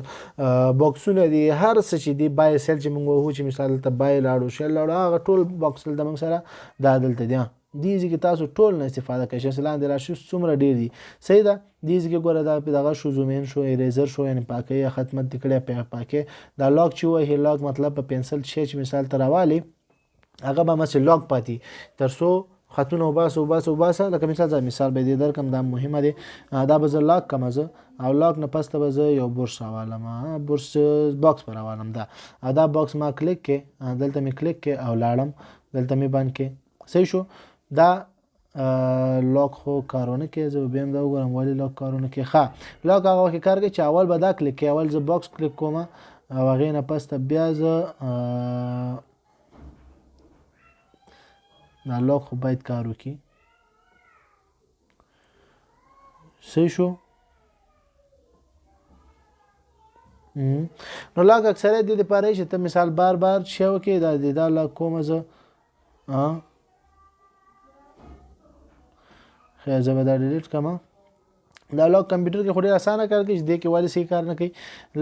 [SPEAKER 1] باکسونه دي هر څه چې دی بای سیل چې موږ وو چې مثال ته بای لاړو شل لاړو هغه ټول باکس د موږ سره دا دلته دی دیږي کې تاسو ټول نه استفاده کوئ چې لاندې راشي څومره ډیر دي. صحیح ده. دیږي کې ګوره دا په دغه شو زومین شو اریزر شو یعنی پاکي یا ختمت کړه پاکي دا لاک چې وایي لاک مطلب په پنسل چې مثال تراوالي هغه به مثلا لاک پاتې ترسو خطونه وباسه لکه مثال به دې در کوم دا مهمه دي دا به زه لاک کوم زه او لاک نه پسته به زه یو بورس راوالم بورس باکس پر راوالم دا باکس ما کلیک کې دلته می کلیک کې او لاړم دلته می باندې کې. صحیح شو. دا لاک خو کارونه کې زه به هم دا وګورم ولی لاک کارونه کې ښه لاک هغه کې کار کوي چې اول به دا کلیک کوي اول زه باکس کلیک کوم او هغې نه پسته بیا زه دا لاک خو باید کار وکړي. صحیح شو. نو لاک اکثریت دې دپاره چې ته مثال بار شی وکړې دا لاک کومه زه خیر زه به دا ډیلیټ کړم. دا لاک کمپیوټر کې خو ډېر اسانه کار کوي چې دې کې ولې صحیح کار نه کوي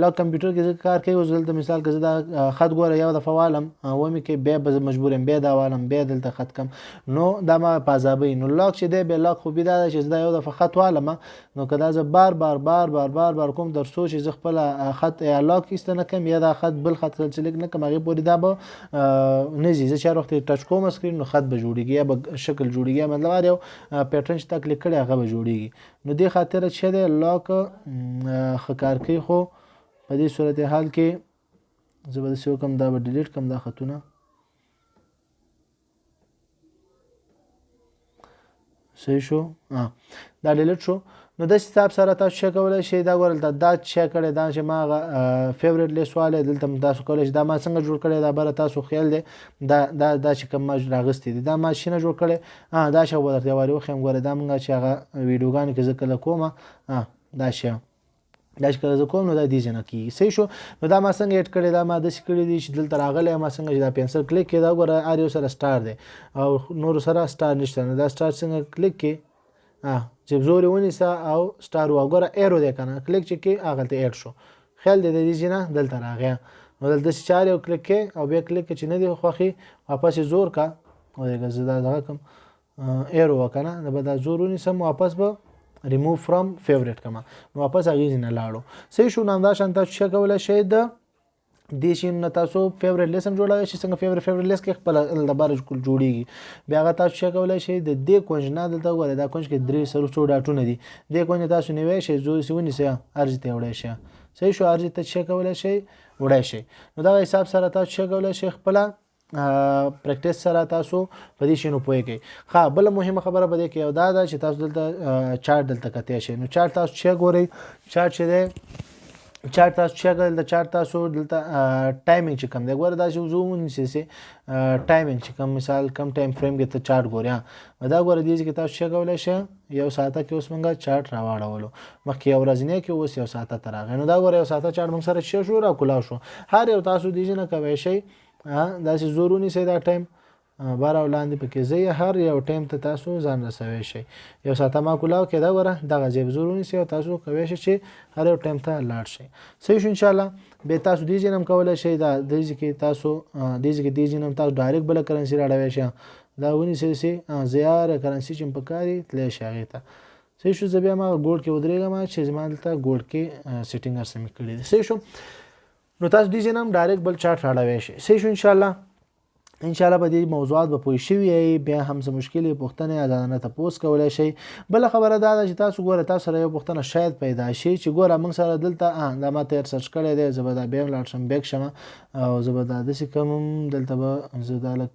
[SPEAKER 1] لاک کمپیوټر کې ځکه کار کوي اوس دلته مثال که زه دا خط ګوره یو دفعه والم ومې کې بیا به زه مجبور یم بیا دا والم بیا دلته خط کم نو دا ما په عذابوي نو لاک چې دی بیا لاک خوبي دا ده چې زه دا یو دفعه خط والم نو که دا زه بار کوم تر څو چې زه خپل خط یا لاک ایسته نه کړم یا دا خط بل خط سلیکټ نه کړم هغې پورې دا به نه ځي زه چې هر وخت ټچ کوم سکرین نو خط به جوړېږي یا به شکل جوړېږي مطلب هر یو پیټرن چې تا کلیک کړی هغه به جوړېږي. نو دې خاطر چې دی لاک ښه کار کوي خو په دې صورتحال کې زه به داسې وکړم دا به ډیلیټ کړم دا خطونه. صحیح شو. دا ډیلیټ شو. نو د حساب سره تاسو چک کولای شئ دا ګورل دا چک کړی دا چې ما فیوریټ لیست واله دلته تاسو کولای شئ دا ما څنګه جوړ کړی دا بر تاسو خیال دی دا چې کوم ما راغستی دي دا ما شینه جوړ کړی دا شی ورته وایو خو ګوره دا مونږ چې هغه ویډیوګان کې ذکر کومه دا شی دا چې کله زه کوم نو دا دې نه کیږي صحیح شو نو دا ما څنګه اډ کړی دا ما د سکړی دي چې دلته راغلی ما څنګه چې دا پنسل کلیک کې دا ګوره ار یو سره سٹار دی او نور سره سٹار نشته نو دا سٹار څنګه کلیک کې چې زور ونیسه او سٹار وګوره ایرو دی کنه کلیک چې کې هغه ته اډ شو خیال دې دې نه دلته راغی نو دلته چې چار یو کلیک کې او بیا کلیک چې نه دی خوخي واپس زور کا او دا کوم ایرو وکنه دا به زور ونیسم واپس به remove from favorite کما نو واپس هغه نه لاړو صحیح شو نام دا شان تاسو چک کولای شئ د دې شي نه تاسو فیوریټ لیست هم جوړوي چې څنګه فیوریټ لیست کې خپل د بار جوړیږي بیا هغه تاسو چک کولای شئ د دې کونج نه دلته وره دا کونج کې درې سره څو ډاټونه دي دې کونج تاسو نیوي شئ زو سونی سه ارزي ته وړئ شئ صحیح شو ارزي ته چک کولای شئ وړئ شئ نو دا حساب سره تاسو چک کولای شئ خپل پریکټیس سره تاسو په دې شنو پوهیږئ ها بل مهمه خبره بده کې او دا چې تاسو دلته چارت دلته کته شي نو چارت تاسو چې ګورئ چارت چې ده چارت تاسو چې ګورئ د چارت تاسو دلته ټایمینګ چې کم دی ګوره دا چې زوم سي ټایمینګ چې کم مثال کم ټایم فریم کې ته چارت ګورئ دا ګوره دې چې تاسو چې کولای شئ یو ساعته کې اوس موږ چارت راوړولو مخکې ورځنی کې اوس یو ساعته تر هغه نو دا ګوره یو ساعته چارت موږ سره شو را کولاو شو هر یو تاسو دې نه کوي شي دا چې زورونی سي دا ټایم بار ولاندې پکې زی هر یو ټایم ته تاسو ځان رسوي شي یو ساعته ما کولاو کې دا وره دغه جیب زورونی سي تاسو کوي شي چې هر یو ټایم ته لاړ شي صحیح ان شاء الله به تاسو دې جنم کولای شي دا دې کې تاسو دې جنم تاسو ډایرکټ بل کرنسي راړوي شي دا ونی سي زیار کرنسي چې پکاري تل شي هغه ته صحیح شو زبیا ما ګولډ کې ودرېګم چې زما دلته ګولډ کې سیټینګ سم کړی صحیح شو نو تاسو دې جنم ډایرکټ بل چارت راړوي شي صحیح شو ان شاء الله به دې موضوعات به پوه شي بیا هم څه مشکلې پوښتنې ازادانه تاسو کولای شي بل خبره دا ده چې تاسو ګوره تاسو سره یو پوښتنه شاید پیدا شي چې ګوره موږ سره دلته دا ما تیر سرچ کړی دی زبدا بیا لاړ شم بیک شم او زبدا د څه کوم دلته به زداله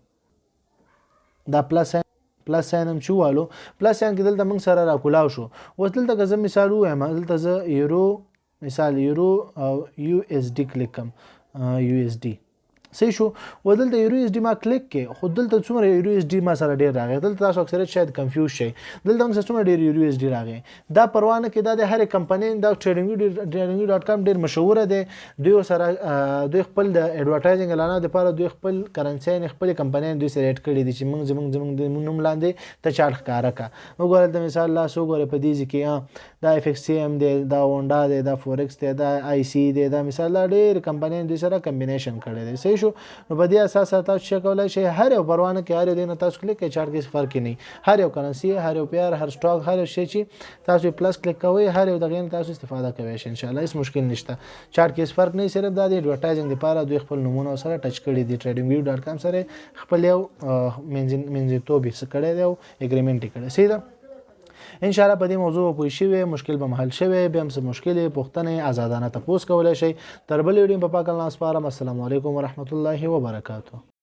[SPEAKER 1] دا پلس ساين هم چوالو پلس ساين کې دلته موږ سره را کولاو شو اوس دلته که زه مثال وایم دلته زه یورو مثال یورو او یو اس ډي کلیکم یو اس ډي صحیح شو ودلته یورو اس ډي ما کلیک کې خو دلته څومره یورو اس ډي ما سره ډیر راغی دلته تاسو اکثریت شاید کنفیوز شئ دلته موږ څومره ډیر یورو اس ډي راغی دا پروانه کې دا د هر کمپنۍ دا trading.com ډیر مشهور دی دوی سره دوی خپل د ایڈورټایزینګ اعلانات لپاره دوی خپل کرنسي خپل کمپنۍ دوی سره ریټ کړی دي چې موږ زموږ د نوم لاندې ته چارت ښکارا کا وګورئ د مثال لا سو ګورئ په دې کې دا اف ایکس سی ام دی دا ونډا دی دا فورکس دی دا آی سی دی دا مثال ډیر کمپنۍ دوی سره کمبینیشن کړی دی صحیح نو په دې اساس تاسو چې کولای شئ هر یو پروانه کې هر یو دین تاسو کلیک کې چارت کې فرق نه هر یو کرنسي هر یو پیار هر سٹاک هر شی چې تاسو پلس کلیک کوئ هر یو دغه تاسو استفاده کوئ ان شاء الله هیڅ مشکل نشته چارت کې فرق نه صرف د ایڈورټایزینګ لپاره دوی خپل نمونه سره ټچ کړی دي tradingview.com سره خپل یو منځ توبې څه کړی دی او اګریمنت کړی سیده ان شاء الله په دې موضوع پوه شئ مشکل به حل شوي به هم څه مشکلې پوښتنې آزادانه تاسو کولای شئ تر بل ویډیو په پاک الله سپارم السلام علیکم ورحمت الله وبرکاته